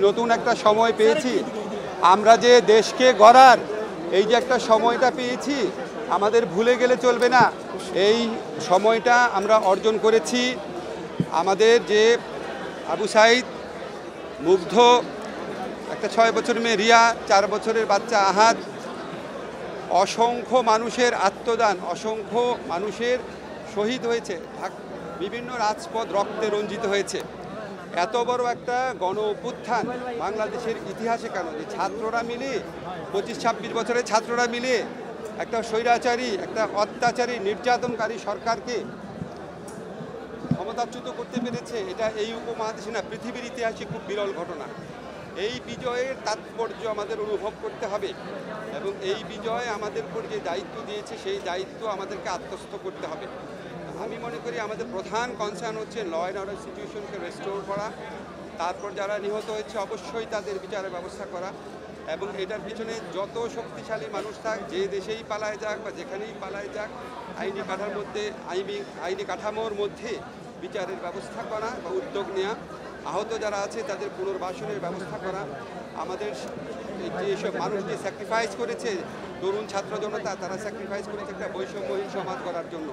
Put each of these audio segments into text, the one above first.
নতুন একটা সময় পেয়েছি। আমরা যে দেশকে গড়ার এই যে একটা সময়টা পেয়েছি, আমাদের ভুলে গেলে চলবে না। এই সময়টা আমরা অর্জন করেছি। আমাদের যে আবু সাইদ, মুগ্ধ, একটা 6 বছরের মেয়ে রিয়া, 4 বছরের বাচ্চা আহাদ, অসংখ্য মানুষের আত্মদান, অসংখ্য মানুষের শহীদ হয়েছে, বিভিন্ন রাজপথ রক্তে রঞ্জিত হয়েছে। এত বড় একটা গণ অভ্যুত্থান বাংলাদেশের ইতিহাসে কেন, যে ছাত্ররা মিলে 25-26 বছরের ছাত্ররা মিলে একটা স্বৈরাচারী, একটা অত্যাচারী, নির্যাতনকারী সরকারকে ক্ষমতাচ্যুত করতে পেরেছে, এটা এই উপমহাদেশে না, পৃথিবীর ইতিহাসে খুব বিরল ঘটনা। এই বিজয়ের তাৎপর্য আমাদের অনুভব করতে হবে এবং এই বিজয় আমাদের উপর যে দায়িত্ব দিয়েছে সেই দায়িত্ব আমাদেরকে আত্মস্থ করতে হবে। আমি মনে করি আমাদের প্রধান কনসার্ন হচ্ছে ল অ্যান্ড অর্ডার সিচুয়েশনকে রেস্টোর করা, তারপর যারা নিহত হয়েছে অবশ্যই তাদের বিচারের ব্যবস্থা করা, এবং এটার পিছনে যত শক্তিশালী মানুষ থাক, যে দেশেই পালায় যাক বা যেখানেই পালায় যাক, আইনি কাঠামোর মধ্যে বিচারের ব্যবস্থা করা বা উদ্যোগ নেওয়া, আহত যারা আছে তাদের পুনর্বাসনের ব্যবস্থা করা। আমাদের যেসব মানুষ যে স্যাক্রিফাইস করেছে, তরুণ ছাত্র জনতা, তারা স্যাক্রিফাইস করেছে একটা বৈষম্যহীন সমাজ গড়ার জন্য,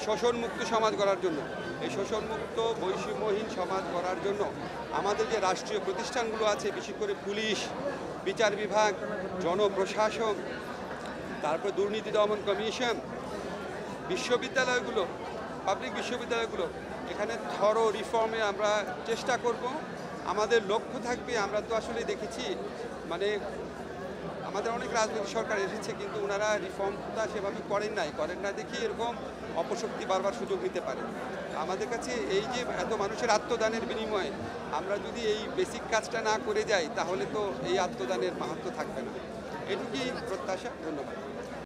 শোষণমুক্ত সমাজ গড়ার জন্য। এই শোষণমুক্ত বৈষম্যহীন সমাজ গড়ার জন্য আমাদের যে রাষ্ট্রীয় প্রতিষ্ঠানগুলো আছে, বিশেষ করে পুলিশ, বিচার বিভাগ, জনপ্রশাসন, তারপর দুর্নীতি দমন কমিশন, বিশ্ববিদ্যালয়গুলো, পাবলিক বিশ্ববিদ্যালয়গুলো, এখানে থরো রিফর্মে আমরা চেষ্টা করব। আমাদের লক্ষ্য থাকবে, আমরা তো আসলে দেখেছি মানে আমাদের অনেক রাজনৈতিক সরকার এসেছে কিন্তু ওনারা রিফর্মটা সেভাবে করেন না দেখি এরকম অপশক্তি বারবার সুযোগ নিতে পারে। আমাদের কাছে এই যে এত মানুষের আত্মদানের বিনিময়ে আমরা যদি এই বেসিক কাজটা না করে যাই, তাহলে তো এই আত্মদানের মাহাত্ম্য থাকবে না। এটুকুই প্রত্যাশা। ধন্যবাদ।